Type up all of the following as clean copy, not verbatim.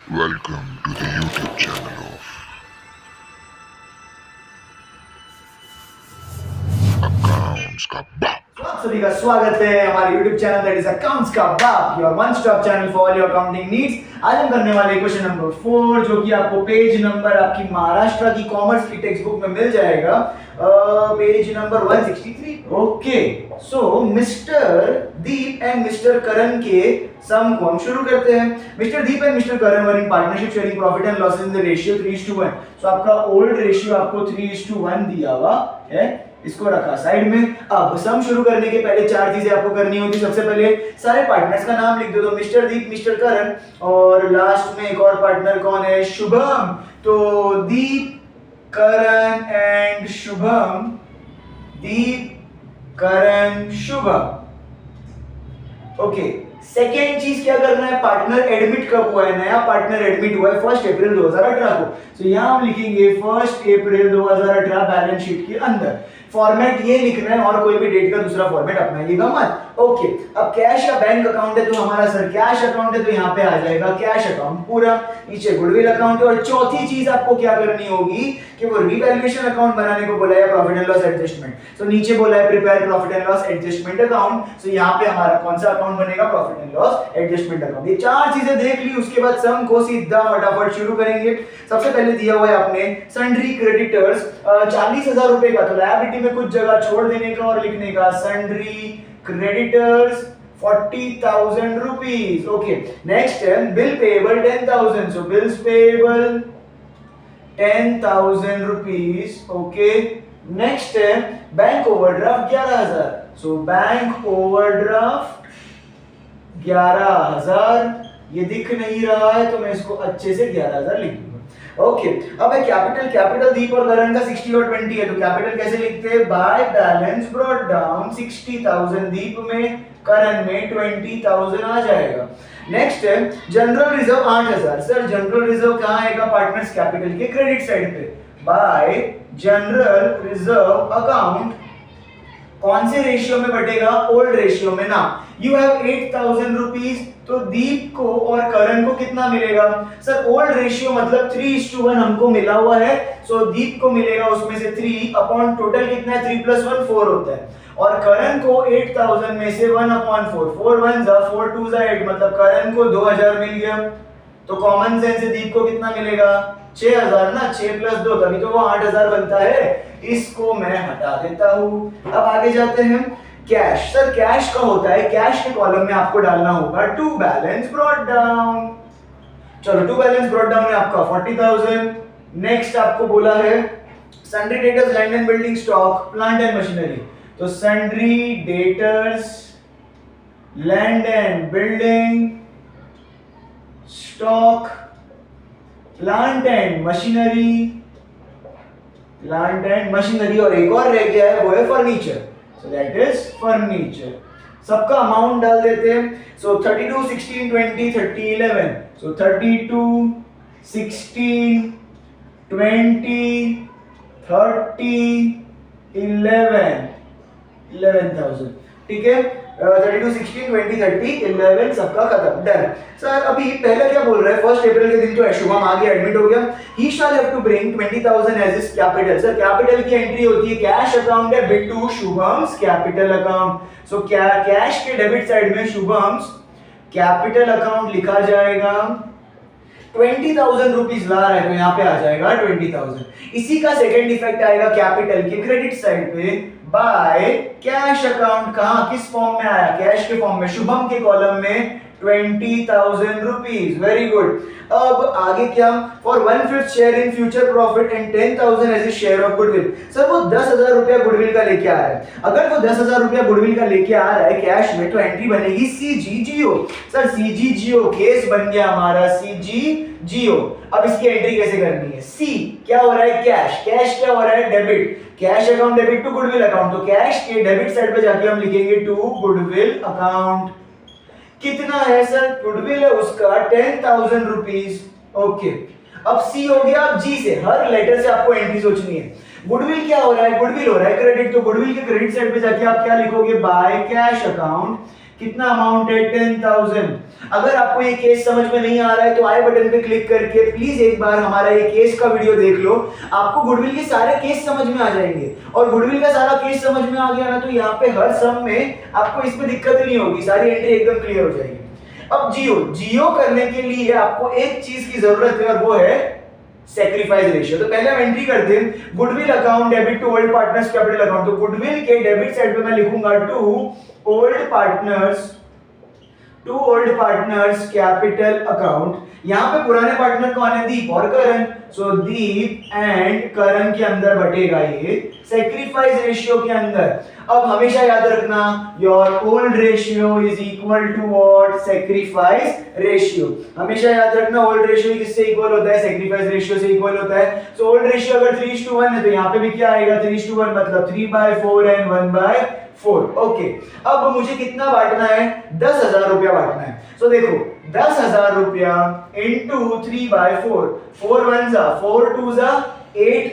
Welcome to the YouTube channel of Accounts का बाप। आप सभी का स्वागत है हमारे YouTube channel that is accounts का बाप, your one stop channel for all your accounting needs. आज हम करने वाले क्वेश्चन नंबर 4 जो कि आपको पेज नंबर आपकी महाराष्ट्र की कॉमर्स की टेक्स्ट बुक में मिल जाएगा, page number 163। Okay, so mister Deep and mister Karan के सम को हम शुरू करते हैं। Mister Deep and mister Karan were in partnership sharing profit and losses in the ratio 3:1। So आपका ओल्ड रेशियो आपको 3:1 दिया हुआ है, इसको रखा साइड में। अब सम शुरू करने के पहले चार चीजें आपको करनी होगी। सबसे पहले सारे पार्टनर्स का नाम लिख दो, तो मिस्टर दीप, मिस्टर करण और लास्ट में एक और पार्टनर कौन है, शुभम। तो Deep, Karan and Shubham, Deep, Karan, Shubham. Okay, second चीज क्या करना है, पार्टनर एडमिट कब हुआ है, नया पार्टनर एडमिट हुआ है 1 अप्रैल 2018 को। तो यहां हम लिखेंगे 1 अप्रैल 2018 बैलेंस शीट के अंदर। फॉर्मेट ये लिखना है और कोई भी डेट का दूसरा फॉर्मेट अपनाइएगा मत। ओके, अब कैश या बैंक अकाउंट है तो हमारा सर कैश अकाउंट है, तो यहाँ पे आ जाएगा कैश अकाउंट पूरा। नीचे गुडविल अकाउंट है। और चौथी चीज आपको क्या करनी होगी कि वो रिवैल्यूएशन अकाउंट बनाने को बोला है, प्रॉफिट एंड लॉस एडजस्टमेंट। तो नीचे बोला है prepare profit and loss adjustment account. तो यहाँ पे हमारा कौन सा अकाउंट बनेगा, profit and loss adjustment account. ये चार चीजें देख ली, उसके बाद सम को सीधा फटाफट शुरू करेंगे। सबसे पहले दिया हुआ है आपने सन्ड्री क्रेडिटर्स 40,000 रुपए का, तो लायबिलिटी में कुछ जगह छोड़ देने का और लिखने का sundry creditors 40,000 rupees. Okay, next है bill payable 10,000, so bills payable 10,000 rupees. Okay, next है bank overdraft 11,000, so bank overdraft 11,000। ये दिख नहीं रहा है तो मैं इसको अच्छे से 11,000 लिख दूंगा। ओके, अब है कैपिटल दीप और करण का 60 और 20 है, तो कैपिटल कैसे लिखते हैं, बाय बैलेंस ब्रॉट डाउन 60,000 दीप में, करण में 20,000 आ जाएगा। नेक्स्ट है general reserve 8,000। Sir general reserve कहां आएगा, पार्टनर्स कैपिटल के क्रेडिट साइड पे। बाय जनरल रिजर्व अकाउंट कौन से रेशियो में बटेगा, ओल्ड रेशियो में ना। यू हैव 8,000 रुपीज, तो दीप को और करण को कितना मिलेगा, सर ओल्ड रेशियो मतलब 3:1 हमको मिला हुआ है। सो दीप को मिलेगा उसमें से 3 अपॉन टोटल कितना है, 3 + 1 4 होता है। और करण को 8,000 में से 1/4, 4 1 जा 4 2 जा 8, मतलब करण को 2,000 मिल गया। तो कॉमन सेंस से दीप को कितना मिलेगा, 6,000 ना, 6 + 2 तभी तो वो 8,000 बनता है। इसको मैं हटा देता हूं। अब आगे जाते हैं कैश। सर कैश का होता है, कैश के कॉलम में आपको डालना होगा टू बैलेंस ब्रॉट डाउन। चलो, टू बैलेंस ब्रॉट डाउन है आपका 40,000। नेक्स्ट आपको बोला है sundry debtors land and building stock plant and machinery, तो sundry debtors land and building stock plant and machinery, plant and machinery, और एक और रह गया है वो है furniture, so that is furniture. सबका अमाउंट डाल देते हैं। सो 32 16 20 30 11, सो 32 16 20 30 11,000। ठीक है, 32 16 20 30 11 सबका खत्म, डन। सर अभी पहले क्या बोल रहा है, 1 अप्रैल के दिन तो शुभम आ गया, एडमिट हो गया। He shall have to bring 20,000 as his capital. Sir capital की एंट्री होती है, कैश अकाउंट है bit to Shubham's capital account. So क्या कैश के डेबिट साइड में शुभम्स कैपिटल अकाउंट लिखा जाएगा। 20,000 रुपीज ला रहा है तो यहाँ पे आ जाएगा 20,000। इसी का सेकंड इफेक्ट आएगा कैपिटल के क्रेडिट साइड पे, बाय कैश अकाउंट। कहां, किस फॉर्म में आया, कैश के फॉर्म में, शुभम के कॉलम में 20,000 रुपीज। Very good. अब आगे क्या, for 1/5 share in future profit and 10,000 as a share of goodwill. Sir वो 10,000 रुपया गुडविल का लेके आ रहा है। अगर वो 10,000 रुपया गुडविल का लेके आ रहा है कैश में, तो एंट्री बनेगी सीजीजीओ। सर सीजीजीओ केस बन गया हमारा सीजीजीओ। अब इसकी एंट्री कैसे करनी है, सी क्या हो रहा है, कैश, कैश क्या हो रहा है, debit, cash account debit to goodwill account. तो कैश के डेबिट साइड पे जाके हम लिखेंगे टू गुडविल अकाउंट। कितना है सर, गुडविल है उसका 10,000 रुपीज। ओके, अब सी हो गया। अब जी से, हर लेटर से आपको एंट्री सोचनी है। गुडविल क्या हो रहा है, गुडविल हो रहा है क्रेडिट, तो गुडविल के क्रेडिट साइड पे जाके आप क्या लिखोगे, बाय कैश अकाउंट कितना अमाउंट है 10,000। अगर आपको ये केस समझ में नहीं आ रहा है तो आई बटन पे क्लिक करके प्लीज एक बार हमारा ये केस का वीडियो देख लो, आपको गुडविल के सारे केस समझ में आ जाएंगे। और गुडविल का सारा केस समझ में आ गया ना तो यहाँ पे हर सम में आपको इसमें दिक्कत नहीं होगी, सारी एंट्री एकदम क्लियर हो जाएगी। अब जियो करने के लिए आपको एक चीज की जरूरत है और वो है सैक्रिफाइस रेशियो। तो पहले हम एंट्री करते हैं goodwill account debit to old partners capital account. तो गुडविल के डेबिट साइड पे मैं लिखूंगा to old partners capital account. यहाँ पे पुराने पार्टनर कौन है? दीप और करण। सो दीप एंड करण के अंदर बटेगा ये सैक्रिफाइस रेशियो के अंदर। अब हमेशा याद रखना your old ratio is equal to what? Sacrifice ratio. हमेशा याद रखना ओल्ड रेशियो किससे इक्वल होता है? सैक्रिफाइस रेशियो से इक्वल होता है। सो ओल्ड रेशियो अगर 3:1 है तो यहाँ पे भी क्या आएगा? 3:1 मतलब 3/4 एंड 1/4। ओके, अब मुझे कितना बांटना है? 10,000 रुपया बांटना है। सो देखो 10,000 रुपया इंटू 3/4, 4 1 जा 4 2 जा 8,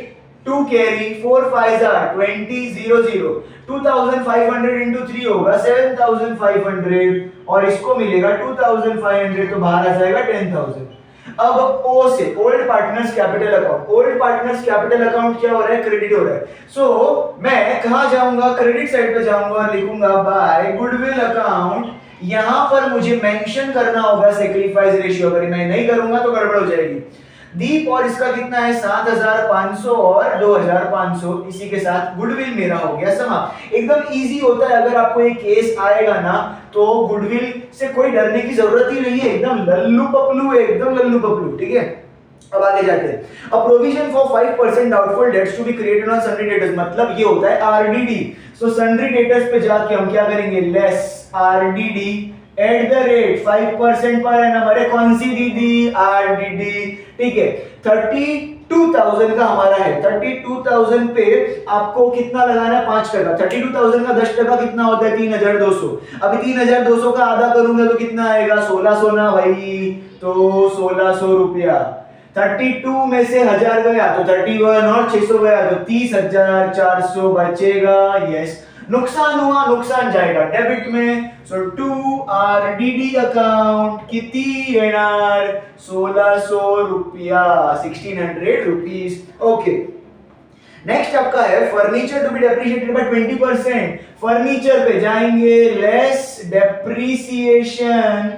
2 कैरी 4 5 जा 20 0 0, 2500 इंटू 3 होगा 7,500 और इसको मिलेगा 2,500 तो बाहर आ जाएगा 10,000। अब ओ से old partners capital account, old partners capital account क्या हो रहा है? क्रेडिट हो रहा है। सो मैं कहां जाऊंगा? क्रेडिट साइड पे जाऊंगा और लिखूंगा बाय गुडविल अकाउंट। यहां पर मुझे मेंशन करना होगा सैक्रिफाइस रेशियो, अगर मैं नहीं करूंगा तो गड़बड़ हो जाएगी। दीप और इसका कितना है? 7,500 और 2,500। इसी के साथ गुडविल मेरा हो गया समाप्त। एकदम इजी होता है। अगर आपको एक केस आएगा ना तो गुडविल से कोई डरने की जरूरत ही नहीं है, एकदम लल्लू पपलू है, एकदम लल्लू पपलू। ठीक है, अब आगे जाते हैं। A provision for 5% doubtful debts to be created on sundry debtors, मतलब ये होता है आरडीडी। सो सन्ड्री डेटर्स पे जाके हम क्या करेंगे? Less RDD eight the rate 5% per annum. अरे कौन सी दीदी? आरडीडी। ठीक है, 32,000 का हमारा है। 32,000 पे आपको कितना लगाना है? 5%। 32,000 का 10% कितना होता है? 3,200। अभी 3,200 का आधा करूंगा तो कितना आएगा? 1,600 ना भाई, तो 1,600 रुपया। 32 में से 1000 गया तो 31 और 600 गया तो 30,400 बचेगा। यस, नुकसान हुआ, नुकसान जाएगा डेबिट में। सो टू आरडीडी अकाउंट किती येणार? 1,600 रुपया, 1,600 रुपीस। ओके, नेक्स्ट आपका है furniture to be depreciated by 20%। Furniture पे जाएंगे less depreciation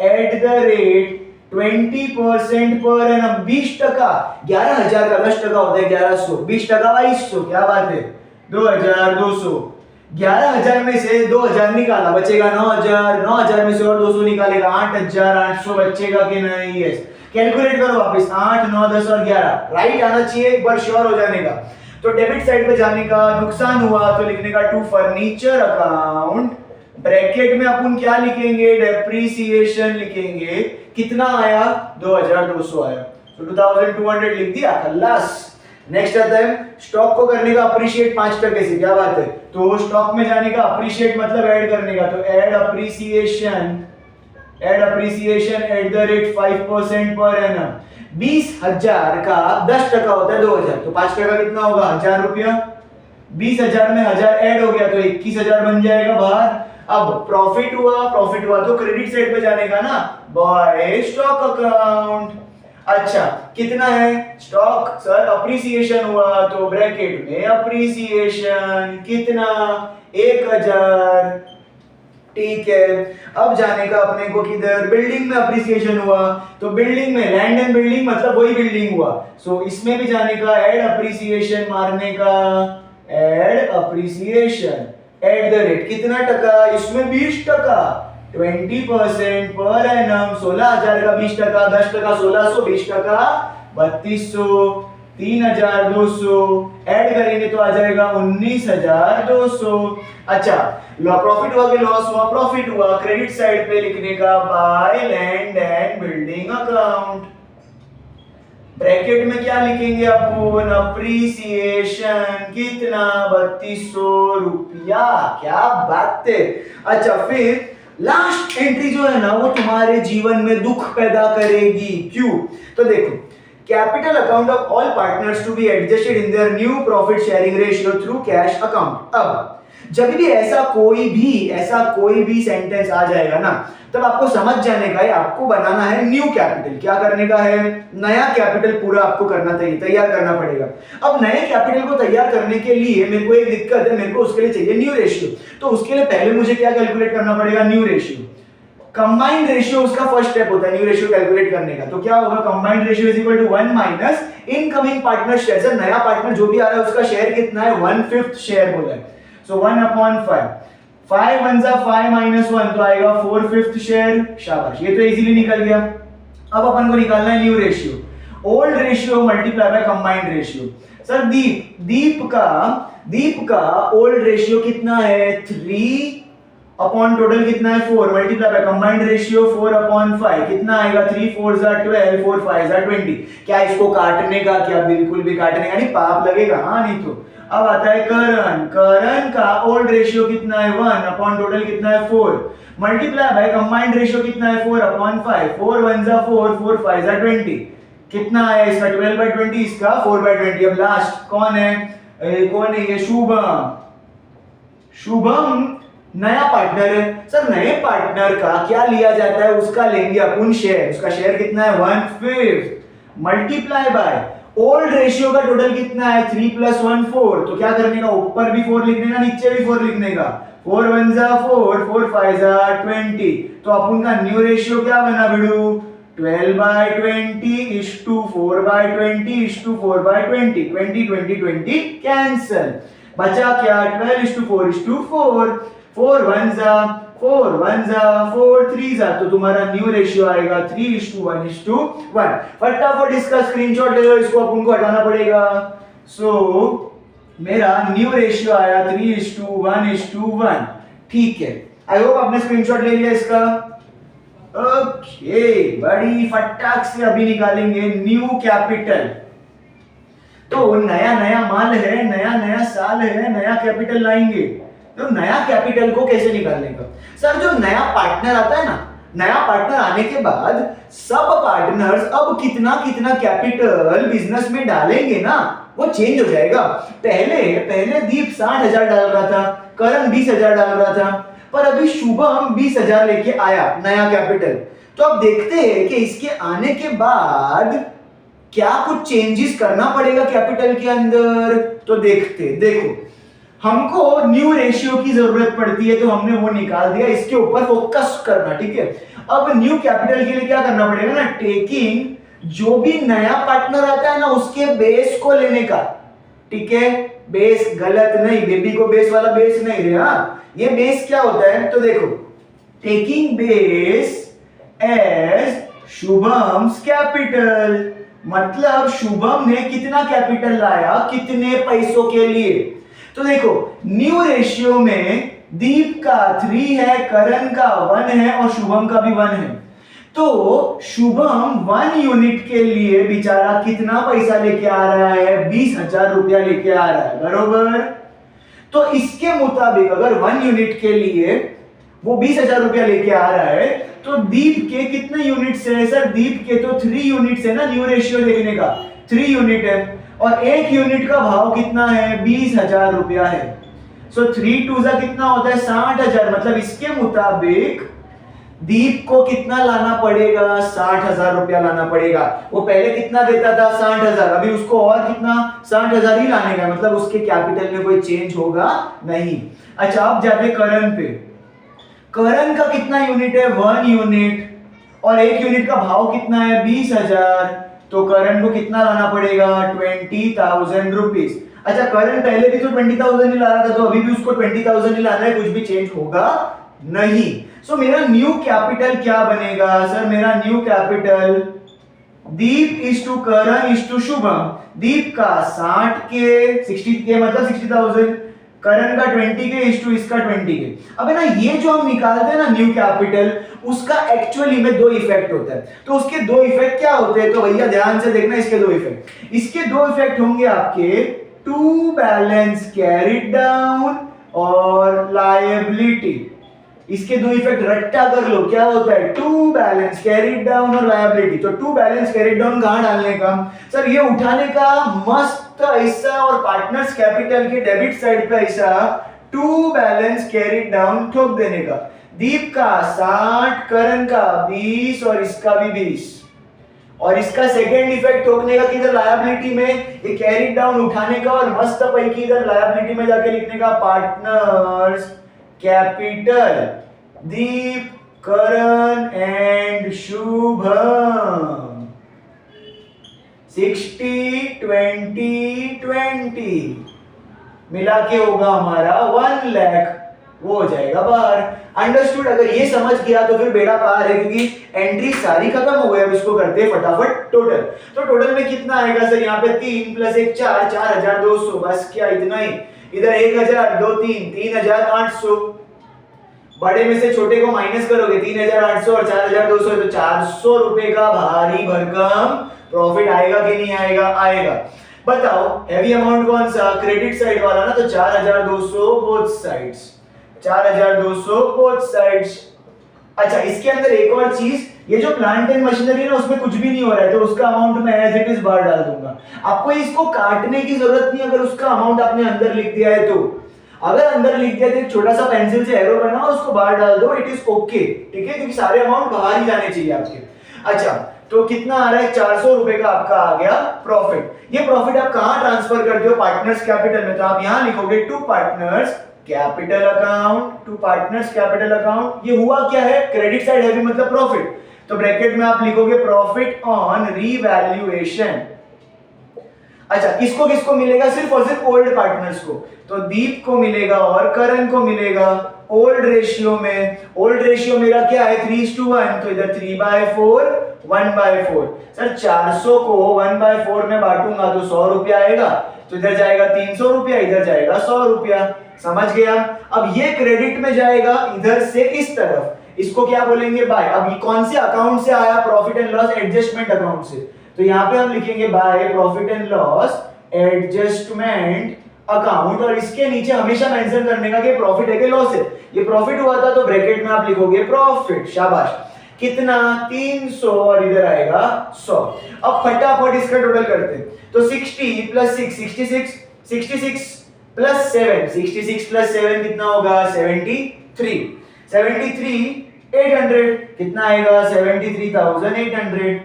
at the rate 20% per annum. 20%, 11,000 का 10% होता है 1,100, 20% 2,200, क्या बात है? 2,200। 11,000 में से 2,000 निकाला, बचेगा 9,000। 9,000 में से और 200 निकालेगा 8,800 बचेगा कि नहीं? यस, कैलकुलेट करो वापस। 8 9 10 और 11 राइट आना चाहिए, एक बार श्योर हो जाने का। तो डेबिट साइड पे जाने का, नुकसान हुआ तो लिखने का टू फर्नीचर अकाउंट। ब्रैकेट में अपन क्या लिखेंगे? डेप्रिसिएशन लिखेंगे। कितना आया? 2,200 आया। तो 2,200 लिख दिया, खल्लास। नेक्स्ट आता है स्टॉक को करने का अप्रिशिएट 5% से, क्या बात है? तो स्टॉक में जाने का, अप्रिशिएट मतलब ऐड करने का, तो add appreciation eight the rate 5% per annum. 20,000 का 10% होता है 2,000, तो 5% कितना होगा? 1,000 रुपया। 20,000 में 1,000 ऐड हो गया तो 21,000 बन जाएगा बाहर। अब प्रॉफिट हुआ तो क्रेडिट साइड पे जाने का ना, बाय स्टॉक अकाउंट। अच्छा, कितना है स्टॉक? सर अप्रिसिएशन हुआ तो ब्रैकेट में अप्रिसिएशन कितना? 1,000। ठीक है, अब जाने का अपने को किधर? बिल्डिंग में अप्रिसिएशन हुआ तो बिल्डिंग में लैंड एंड बिल्डिंग मतलब वही बिल्डिंग हुआ। सो इसमें भी जाने का, ऐड अप्रिसिएशन मारने का, add appreciation eight the rate कितना टका? इसमें 20%, 20% पर एनम। 16,000 का 20%, 10% 1,600, 20% 3,200, 3,200 ऐड करेंगे तो आ जाएगा 19,200। अच्छा, प्रॉफिट हुआ कि लॉस हुआ? प्रॉफिट हुआ। क्रेडिट साइड पे लिखने का by land and building account. Bracket में क्या लिखेंगे अपन? अप्रिसिएशन कितना? 3,200 रुपया। क्या बात है। अच्छा, फिर लास्ट एंट्री जो है ना वो तुम्हारे जीवन में दुख पैदा करेगी। क्यों? तो देखो, capital account of all partners to be adjusted in their new profit sharing ratio through cash account. अब जब भी ऐसा कोई भी सेंटेंस आ जाएगा ना, तब आपको समझ जाने का है, आपको बनाना है न्यू कैपिटल। क्या करने का है? नया कैपिटल पूरा आपको करना चाहिए, तैयार करना पड़ेगा। अब नए कैपिटल को तैयार करने के लिए मेरे को एक दिक्कत है, मेरे को उसके लिए चाहिए न्यू रेशियो। तो उसके लिए पहले मुझे क्या कैलकुलेट करना पड़ेगा? New ratio. कंबाइंड रेशियो उसका फर्स्ट स्टेप होता है न्यू रेशियो कैलकुलेट करने का। तो क्या होगा? Combined ratio is equal to 1 minus incoming partner share. Sir नया पार्टनर जो भी आ रहा है उसका शेयर कितना है? 1/5 शेयर बोला है। सो 1/5, 5 1 जा 5 माइनस 1 तो आएगा 4/5 शेयर। शाबाश, ये तो इजीली निकल गया। अब अपन को निकालना है new ratio. Old ratio multiply by combined ratio. Sir Deep का ओल्ड रेशियो कितना है? 3 अपॉन टोटल कितना है? 4 मल्टीप्लाई बाय कंबाइंड रेशियो 4/5 कितना आएगा? 3 4 जा 12, 4 5 जा 20। क्या इसको काटने का? क्या बिल्कुल भी काटने का नहीं, पाप लगेगा। हाँ नहीं तो। अब आता है करण का ओल्ड रेशियो कितना है? 1 अपॉन टोटल कितना है? 4 मल्टीप्लाई बाय कंबाइंड रेशियो कितना है? 4/5, 4 1 जा 4, 4 5 जा 20 कितना है इसका? 12/20, इसका 4/20। अब लास्ट कौन है? ये शुभम नया पार्टनर है। सर नए पार्टनर का क्या लिया जाता है? उसका लेंगे अपन शेयर। उसका शेयर कितना है? 1/5 मल्टीप्लाई बाय ओल्ड रेशियो का टोटल कितना है? 3 + 1 4। तो क्या करने का? ऊपर भी 4 लिखने का, नीचे भी 4 लिखने का। 4 1 जा 4, 4 5 जा 20। तो अपन का न्यू रेशियो क्या बना बिडू? 12/20 is to 4/20 is to 4/20, 20 20 20 cancel. बचा क्या? 12 is to 4 is to 4, 4 1 जा 4 1 जा 4 3 जा, तो तुम्हारा न्यू रेशियो आएगा 3 is to 1 is to 1। फटाफट इसका स्क्रीनशॉट ले लो, इसको अपन को हटाना पड़ेगा। सो मेरा न्यू रेशियो आया 3 is to 1 is to 1। ठीक है, आई होप आपने स्क्रीनशॉट ले लिया इसका। ओके, बड़ी फटाक से अभी निकालेंगे न्यू कैपिटल। तो नया नया माल है, नया नया साल है, नया कैपिटल लाएंगे। तो नया कैपिटल को कैसे निकालने का? सर जो नया पार्टनर आता है ना, नया पार्टनर आने के बाद सब पार्टनर्स अब कितना कितना कैपिटल बिजनेस में डालेंगे ना, वो चेंज हो जाएगा। पहले दीप 60,000 डाल रहा था, करण 20,000 डाल रहा था, पर अभी शुभम 20,000 लेके आया नया कैपिटल। तो अब देखते हैं कि इसके आने के बाद क्या कुछ चेंजेस करना पड़ेगा कैपिटल के अंदर। तो देखो हमको न्यू रेशियो की जरूरत पड़ती है, तो हमने वो निकाल दिया। इसके ऊपर फोकस करना, ठीक है। अब न्यू कैपिटल के लिए क्या करना पड़ेगा ना, टेकिंग जो भी नया पार्टनर आता है ना उसके बेस को लेने का, ठीक है। बेस गलत नहीं, बेबी को बेस वाला बेस नहीं रे। हाँ, ये बेस क्या होता है? तो देखो, टेकिंग बेस एज शुभम्स कैपिटल, मतलब शुभम ने कितना कैपिटल लाया, कितने पैसों के लिए। तो देखो न्यू रेशियो में दीप का 3 है, करण का 1 है और शुभम का भी 1 है। तो शुभम 1 यूनिट के लिए बेचारा कितना पैसा लेके आ रहा है? 20,000 रुपया लेके आ रहा है, बरोबर। तो इसके मुताबिक अगर 1 यूनिट के लिए वो 20,000 रुपया लेके आ रहा है, तो दीप के कितने यूनिट्स है? सर दीप के तो 3 यूनिट्स है ना, न्यू रेशियो देखने का 3 यूनिट है, और 1 यूनिट का भाव कितना है? 20,000 रुपया है। सो 3 2 जा कितना होता है? 60,000। मतलब इसके मुताबिक दीप को कितना लाना पड़ेगा? 60,000 रुपया लाना पड़ेगा। वो पहले कितना देता था? 60,000, अभी उसको और कितना? 60,000 ही लाने का, मतलब उसके कैपिटल में कोई चेंज होगा नहीं। अच्छा, अब जाते करण पे। करण का कितना यूनिट है? 1 यूनिट, और 1 यूनिट का भाव कितना है? 20,000। तो करण को कितना लाना पड़ेगा? 20,000 रुपीज। अच्छा, करण पहले भी तो 20,000 ही ला रहा था, तो अभी भी उसको 20,000 ही लाना है, कुछ भी चेंज होगा नहीं। सो मेरा न्यू कैपिटल क्या बनेगा? सर मेरा new capital Deep is two Karan is two Shubham. Deep का 60 के 60 के मतलब 60,000, करण का 20 के इज टू इसका 20 के। अब है ना, ये जो हम निकालते हैं ना न्यू कैपिटल, उसका एक्चुअली में 2 इफेक्ट होता है। तो उसके 2 इफेक्ट क्या होते हैं? तो भैया ध्यान से देखना इसके 2 इफेक्ट। इसके 2 इफेक्ट होंगे आपके टू बैलेंस कैरिड डाउन और लायबिलिटी। इसके 2 इफेक्ट रट्टा कर लो, क्या होता है? टू बैलेंस कैरिड डाउन और लायबिलिटी। तो टू बैलेंस कैरिड डाउन कहां डालने का? सर ये उठाने का मस्त ऐसा, और पार्टनर्स कैपिटल के डेबिट साइड पे ऐसा टू बैलेंस कैरी डाउन, ठोक देने का। दीप का 60, करण का 20 और इसका भी 20। और इसका सेकेंड इफेक्ट ठोकने का किधर लायबिलिटी में, ये कैरी डाउन उठाने का और मस्त पैकी इधर लायबिलिटी में जाके लिखने का partners capital Deep, Karan and Shubham. 60-20-20 मिला के होगा हमारा 1 लाख, वो हो जाएगा बाहर। अंडरस्टूड? अगर ये समझ गया तो फिर बेड़ा पार है, क्योंकि एंट्री सारी खत्म हो गई। अब इसको करते हैं फटाफट टोटल। तो टोटल में कितना आएगा सर? यहाँ पे 3 + 1 4, 4200, बस क्या इतना ही। इधर 1000, 2 3, 3800। बड़े में से छोटे को माइनस करोगे, 3800 और 4200 तो 400 रुपए का भारी भरकम प्रॉफिट आएगा कि नहीं आएगा? आएगा। बताओ हैवी अमाउंट कौन सा? क्रेडिट साइड वाला ना, तो 4200 बोथ साइड्स, 4200 बोथ साइड्स। अच्छा, इसके अंदर एक और चीज, ये जो प्लांट एंड मशीनरी ना उसमें कुछ भी नहीं हो रहा है, तो उसका अमाउंट मैं एज इट इज बाहर डाल दूंगा। आपको इसको काटने की जरूरत नहीं, अगर उसका अमाउंट आपने अंदर लिख दिया है तो। अगर अंदर लिख दिया तो एक छोटा सा पेंसिल से एरो बनाओ, उसको बाहर डाल दो, इट इज ओके, ठीक है, क्योंकि सारे अमाउंट बाहर ही जाने चाहिए आपके। अच्छा, तो कितना आ रहा है? 400 रुपए का आपका आ गया प्रॉफिट। ये प्रॉफिट आप कहां ट्रांसफर करते हो? पार्टनर्स कैपिटल में। तो आप यहां लिखोगे to partners capital account, to partners capital account. ये हुआ क्या है? क्रेडिट साइड हैवी मतलब प्रॉफिट, तो ब्रैकेट में आप लिखोगे प्रॉफिट ऑन रीवैल्यूएशन। अच्छा, किसको किसको मिलेगा? सिर्फ और सिर्फ ओल्ड पार्टनर्स को। तो दीप को मिलेगा और करण को मिलेगा ओल्ड रेशियो में। ओल्ड रेशियो मेरा क्या है? 3:1, तो इधर 3/4, 1/4। सर 400 को 1/4 में बांटूंगा तो 100 रुपया आएगा, तो इधर जाएगा 300 रुपया, इधर जाएगा 100 रुपया। समझ गया? अब ये क्रेडिट में जाएगा इधर से इस तरफ, इसको क्या बोलेंगे? बाय। अब ये कौन से अकाउंट से आया? Profit and loss adjustment account से। तो यहाँ पे हम लिखेंगे by profit and loss adjustment account, और इसके नीचे हमेशा मेंशन करने का कि प्रॉफिट है कि लॉस है। ये प्रॉफिट हुआ था तो ब्रैकेट में आप लिखोगे प्रॉफिट। शाबाश। कितना? 300 और इधर आएगा 100। अब फटाफट इसका टोटल करते हैं। तो 60 + 6 66, 66 + 7 66 + 7 कितना होगा? 73। 73,800 कितना आएगा? 73,800।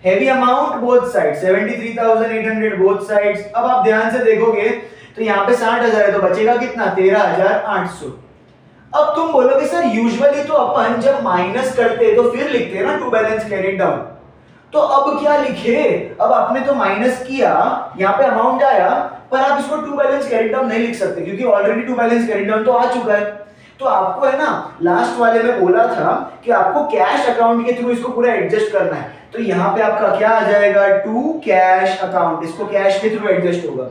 Heavy amount both side, 73,800 both sides. अब आप ध्यान से देखोगे तो यहाँ पे 60,000 है, तो बचेगा कितना? 13,800। अब तुम बोलोगे सर यूजुअली तो अपन जब माइनस करते हैं तो फिर लिखते हैं ना टू बैलेंस कैरिड डाउन, तो अब क्या लिखे? अब आपने तो माइनस किया, यहाँ पे अमाउंट आया, पर आप इसको टू बैलेंस कैरिड डाउन नहीं लिख सकते क्योंकि already to balance carried down तो आ चुका है। तो आपको है ना लास्ट वाले में बोला था कि आपको कैश अकाउंट के थ्रू इसको पूरा एडजस्ट करना है, तो यहाँ पे आपका क्या आ जाएगा? टू कैश अकाउंट, इसको कैश के थ्रू एडजस्ट होगा।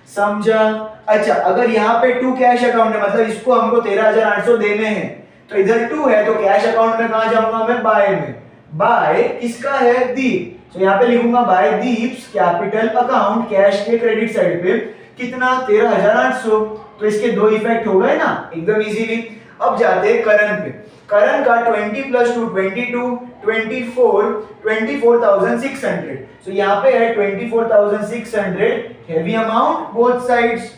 समझा? अच्छा, अगर यहाँ पे टू कैश अकाउंट है मतलब इसको हमको 13,800 देने हैं, तो इधर टू है तो कैश अकाउंट में कहां जाऊंगा मैं? बाय में। बाय किसका है? दीप। तो यहाँ पे लिखूंगा बाय दीप्स कैपिटल अकाउंट, कैश के क्रेडिट साइड पे कितना? 13,800। तो इसके दो इफेक्ट हो गए ना एकदम इजीली। अब जाते हैं करण पे। करण का 20 + 2 22, 24 24,600। सो यहाँ पे है 24,600 हैवी अमाउंट बोथ साइड्स।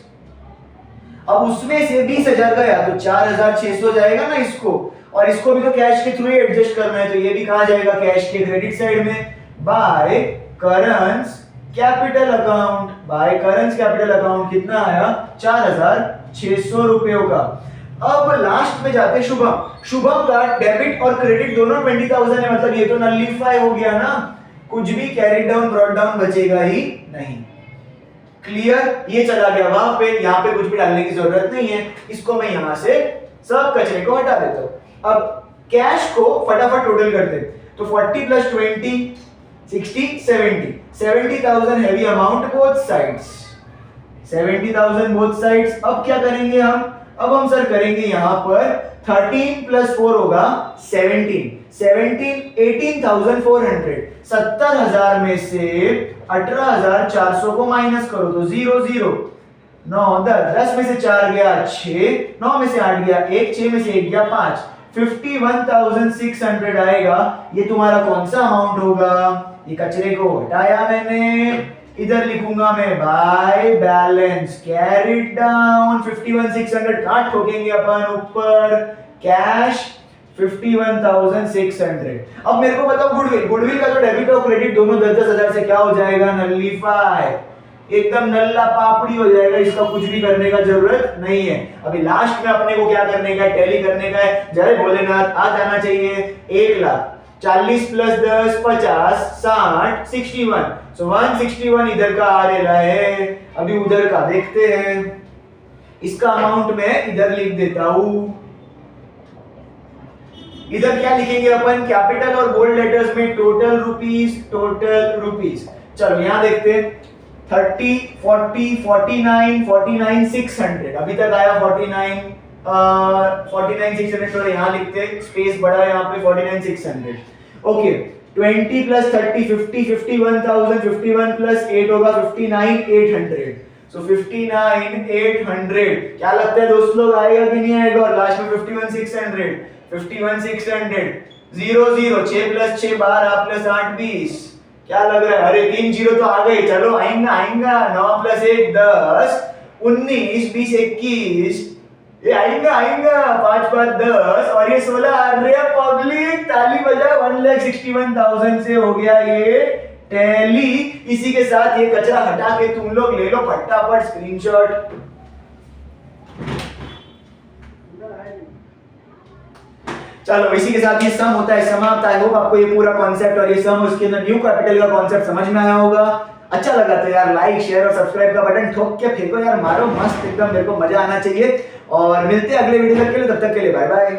अब उसमें से 20,000 गया तो 4,600 जाएगा ना इसको, और इसको भी तो कैश के थ्रू ही एडजस्ट करना है, तो ये भी कहां जाएगा? कैश के क्रेडिट साइड में। बाय करंस कैपिटल अकाउंट, बाय करंस कैपिटल अकाउंट कितना आया? 4,600 रुपयों का। अब लास्ट में जाते शुभम। शुभम का डेबिट और क्रेडिट दोनों 20,000 है, मतलब ये तो नलिफाई हो गया ना, कुछ भी कैरी डाउन ब्रॉट डाउन बचेगा ही नहीं। क्लियर? ये चला गया वहां पे, यहाँ पे कुछ भी डालने की जरूरत नहीं है, इसको मैं यहां से सब कचरे को हटा देता हूं। अब कैश को फटाफट टोटल करते हैं, तो 40 + 20 60 70 70,000 heavy amount both sides, 70,000 both sides. अब क्या करेंगे हम? अब हम सर करेंगे यहां पर 13 + 4 होगा 17 18,400। 70,000 में से 18,400 को माइनस करो तो 0 0 9 10 10 में से 4 गया 6, 9 में से 8 गया 1, 6 में से 1 गया 5, 51,600 आएगा। ये तुम्हारा कौन सा अमाउंट होगा? ये कचरे को हटाया मैंने, इधर लिखूंगा मैं बाय बैलेंस, कैरिड डाउन 51,600, कहाँ ठोकेंगे अपन ऊपर, कैश 51,600। अब मेरे को बताओ गुडविल, गुडविल का जो डेबिट और क्रेडिट दोनों 10,000 से क्या हो जाएगा, नल्लीफाई, एकदम नल्ला पापड़ी हो जाएगा, इसका कुछ भी करने का जरूरत नहीं है। अभी लास्ट में अपने को क्या करने का है, टैली करने का है। जय भोलेनाथ, आ जाना चाहिए 1 लाख, 40 प्लस 10 50 60 61, सो 161 इधर का आ रहा है। अभी उधर का देखते हैं, इसका अमाउंट मैं इधर लिख देता हूं। इधर क्या लिखेंगे अपन, कैपिटल और बोल्ड लेटर्स में टोटल रुपीस, टोटल रुपीस। चलो यहां देखते हैं 30 40 49 49 600, अभी तक आया 49 600, तो यहां लिखते हैं, स्पेस बड़ा है यहां पे 49 600। ओके 20 प्लस 30 50 51,000, 51 प्लस 8 होगा 59 800, सो 59 800। क्या लगता है दोस्त लोग, आएगा कि नहीं आएगा, और लास्ट में 51 600 51 600 0 0, 6 प्लस 6 12 प्लस 8 20, क्या लग रहा है, अरे 3 जीरो तो आ गए, चलो आएगा आएगा, 9 प्लस 1 10 19 20 21, ये आएगा आएगा, 5 5 10 और ये 16 आ रहे हैं। पब्लिक ताली बजा, 1,61,000 से हो गया ये टैली। इसी के साथ ये कचरा हटा के तुम लोग ले लो फटाफट स्क्रीनशॉट। चलो इसी के साथ ये सम होता है समाप्त। आई होप आपको ये पूरा कॉन्सेप्ट और ये सम उसके अंदर न्यू कैपिटल का कॉन्सेप्ट समझ में आया होगा। अच्छा लगा तो यार लाइक शेयर और सब्सक्राइब का बटन ठोक के फेंको यार, मारो मस्त एकदम, मेरे को मजा आना चाहिए। और मिलते हैं अगले वीडियो तक के लिए, तब तक के लिए बाय बाय।